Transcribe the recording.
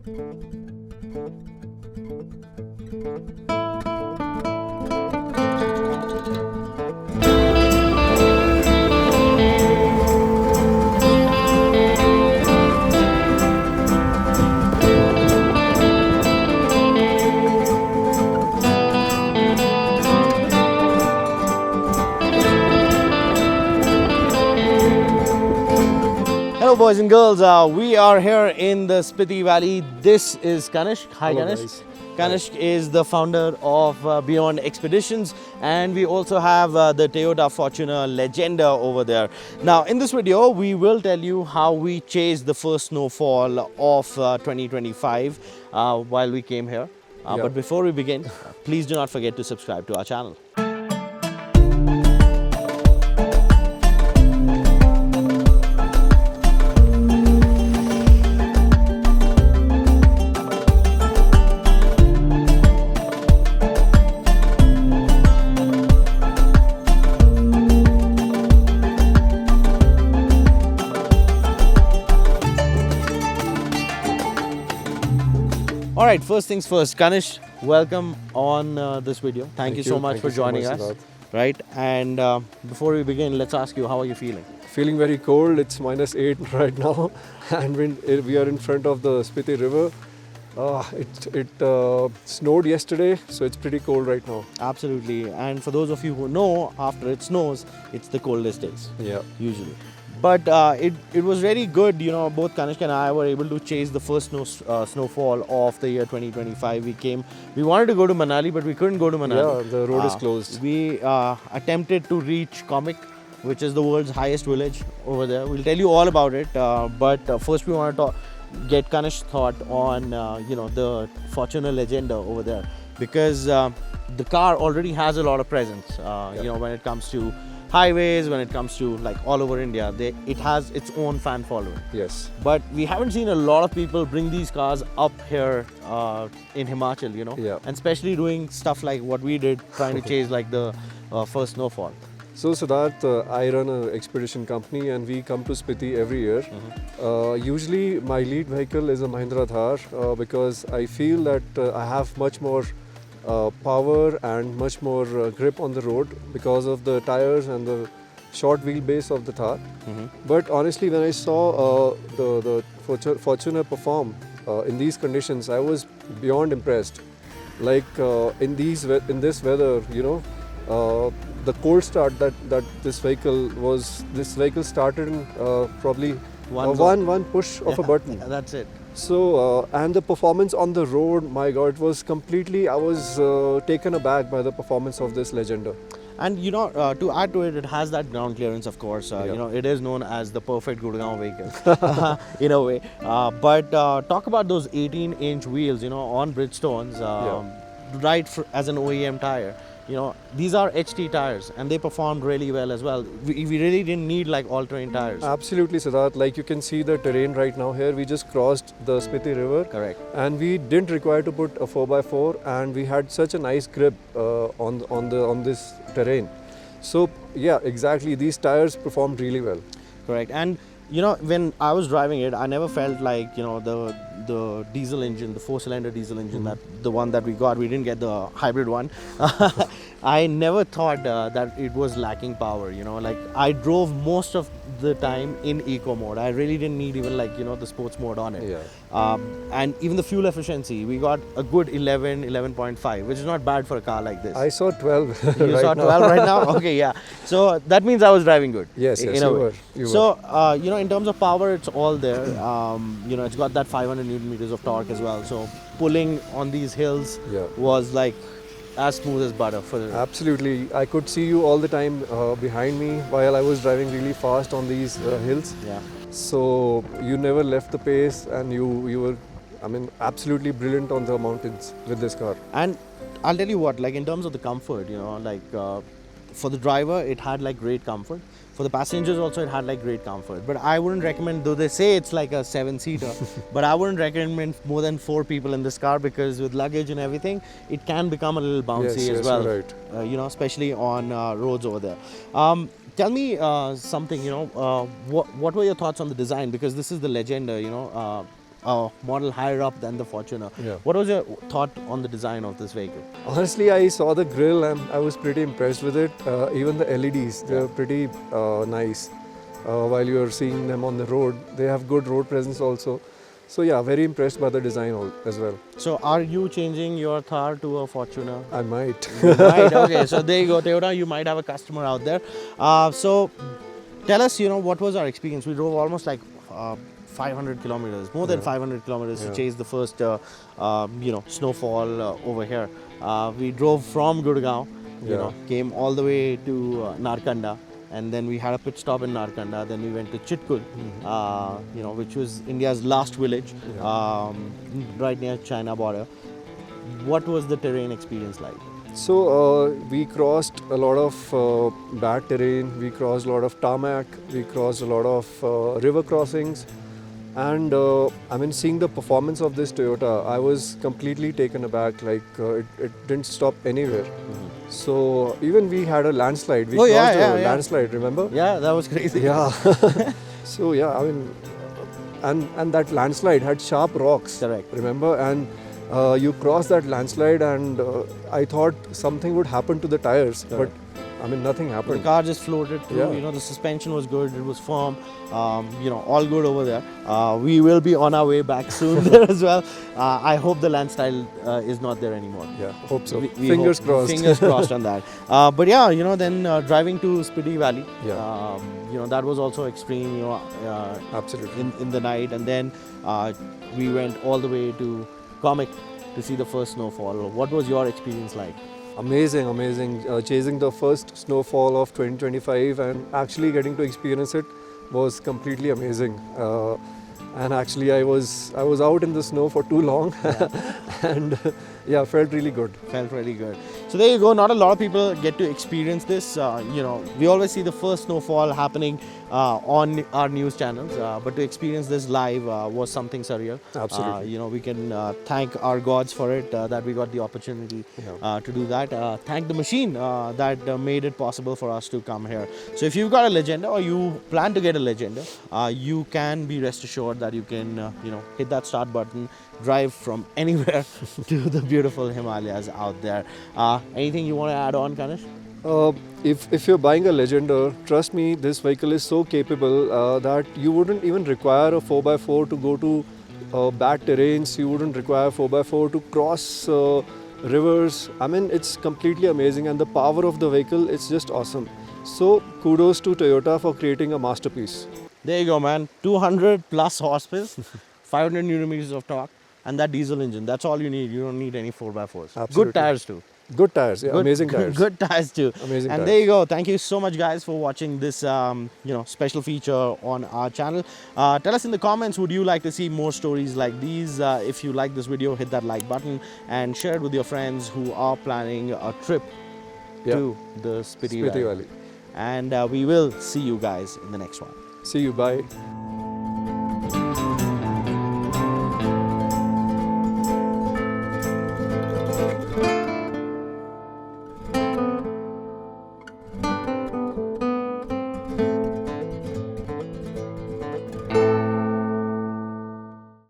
Hello boys and girls, we are here in the Spiti Valley. This is Kanishk. Hi. Hello, Kanishk. guys. Kanishk is the founder of Beyond Xpeditions, and we also have the Toyota Fortuner Legenda over there. Now in this video we will tell you how we chased the first snowfall of 2025 while we came here. But before we begin, please do not forget to subscribe to our channel. Alright, first things first, Kanishk, welcome on this video. Thank you so much for joining us. Right, and before we begin, let's ask you, how are you feeling? Feeling very cold. It's -8 right now, and we are in front of the Spiti River. It snowed yesterday, so it's pretty cold right now. Absolutely, and for those of you who know, after it snows, it's the coldest days. Yeah. Usually. But it was very good, you know, both Kanishk and I were able to chase the first snowfall of the year 2025. We wanted to go to Manali, but we couldn't go to Manali. Yeah, the road is closed. We attempted to reach Kanishk, which is the world's highest village over there. We'll tell you all about it, but first we want to get Kanishk's thought on, you know, the Fortuner Legenda over there, because the car already has a lot of presence, you know, when it comes to highways, when it comes to like all over India. It has its own fan following. Yes. But we haven't seen a lot of people bring these cars up here in Himachal, you know. Yeah. And especially doing stuff like what we did, trying to chase like the first snowfall. So Siddhartha, I run an expedition company, and we come to Spiti every year. Usually my lead vehicle is a Mahindra Thar, because I feel that I have much more power and much more grip on the road because of the tires and the short wheelbase of the Thar. But honestly, when I saw the Fortuner perform in these conditions, I was beyond impressed. Like in this weather, you know, the cold start that this vehicle started in probably one push of a button. That's it. So, and the performance on the road, my God, it was completely, I was taken aback by the performance of this Legenda. And you know, to add to it, it has that ground clearance, of course. You know, it is known as the perfect Gurgaon vehicle, in a way. But talk about those 18-inch wheels, you know, on Bridgestones, right as an OEM tire. You know, these are HT tires, and they performed really well as well. We really didn't need like all-terrain tires. Absolutely, Siddharth. Like you can see the terrain right now here. We just crossed the Spiti River. Correct. And we didn't require to put a 4x4, and we had such a nice grip on this terrain. So yeah, exactly. These tires performed really well. Correct. And you know, when I was driving it, I never felt like, you know, the diesel engine, the 4-cylinder diesel engine, that the one that we got, we didn't get the hybrid one. I never thought that it was lacking power, you know, like I drove most of the time in eco mode. I really didn't need even like, you know, the sports mode on it. Yeah. And even the fuel efficiency, we got a good 11.5, which is not bad for a car like this. I saw 12 You right saw 12 now. right now? Okay, yeah. So that means I was driving good. Yes, in yes, a you way. were. You So, you know, in terms of power, it's all there. You know, it's got that 500 Newton meters of torque as well. So pulling on these hills was like as smooth as butter. Absolutely. I could see you all the time behind me while I was driving really fast on these hills. Yeah. So you never left the pace, and you were, I mean, absolutely brilliant on the mountains with this car. And I'll tell you what, like in terms of the comfort, you know, like for the driver, it had like great comfort. For the passengers also, it had like great comfort. But I wouldn't recommend, though they say it's like a 7-seater, but I wouldn't recommend more than 4 people in this car, because with luggage and everything, it can become a little bouncy as well. Right. You know, especially on roads over there. Tell me something, you know, what were your thoughts on the design? Because this is the Legenda, you know. a model higher up than the Fortuner. Yeah. What was your thought on the design of this vehicle? Honestly, I saw the grille and I was pretty impressed with it. Even the LEDs, they're pretty nice. While you're seeing them on the road, they have good road presence also. So yeah, very impressed by the design as well. So are you changing your Thar to a Fortuner? I might. Right, okay, so there you go, Toyota, you might have a customer out there. So tell us, what was our experience? We drove almost like 500 kilometers, more than 500 kilometers to chase the first, snowfall over here. We drove from Gurgaon, came all the way to Narkanda. And then we had a pit stop in Narkanda. Then we went to Chitkul, which was India's last village, right near China border. What was the terrain experience like? So we crossed a lot of bad terrain. We crossed a lot of tarmac. We crossed a lot of river crossings. And seeing the performance of this Toyota, I was completely taken aback. Like it didn't stop anywhere. So even we had a landslide. We crossed a landslide. Remember? Yeah, that was crazy. Yeah. So yeah, and that landslide had sharp rocks. Correct. Remember? And you crossed that landslide, and I thought something would happen to the tires, but nothing happened. The car just floated through. Yeah. The suspension was good. It was firm. All good over there. We will be on our way back soon there as well. I hope the landslide is not there anymore. Yeah, hope so. We Fingers hope. crossed. Fingers crossed on that. But yeah, then driving to Spiti Valley. Yeah. That was also extreme. Absolutely. In the night, and then we went all the way to Comic to see the first snowfall. What was your experience like? Amazing. Chasing the first snowfall of 2025 and actually getting to experience it was completely amazing. And actually, I was out in the snow for too long, and felt really good. Felt really good. So there you go. Not a lot of people get to experience this. We always see the first snowfall happening on our news channels, but to experience this live was something surreal. Absolutely. We can thank our gods for it, that we got the opportunity to do that. Thank the machine that made it possible for us to come here. So if you've got a Legenda or you plan to get a Legenda, you can be rest assured that you can, hit that start button, drive from anywhere to the beautiful Himalayas out there. Anything you want to add on, Kanishk? If you're buying a Legender, trust me, this vehicle is so capable that you wouldn't even require a 4x4 to go to bad terrains. You wouldn't require 4x4 to cross rivers. It's completely amazing, and the power of the vehicle is just awesome. So kudos to Toyota for creating a masterpiece. There you go, man. 200 plus horsepower, 500 Newton meters of torque, and that diesel engine. That's all you need. You don't need any 4x4s. Absolutely. Good tires too. Good tires, yeah, amazing tires. Good tires too. Amazing and tires. there you go. Thank you so much, guys, for watching this special feature on our channel. Tell us in the comments, would you like to see more stories like these? If you like this video, hit that like button and share it with your friends who are planning a trip to the Spiti Valley. Valley. And we will see you guys in the next one. See you, bye.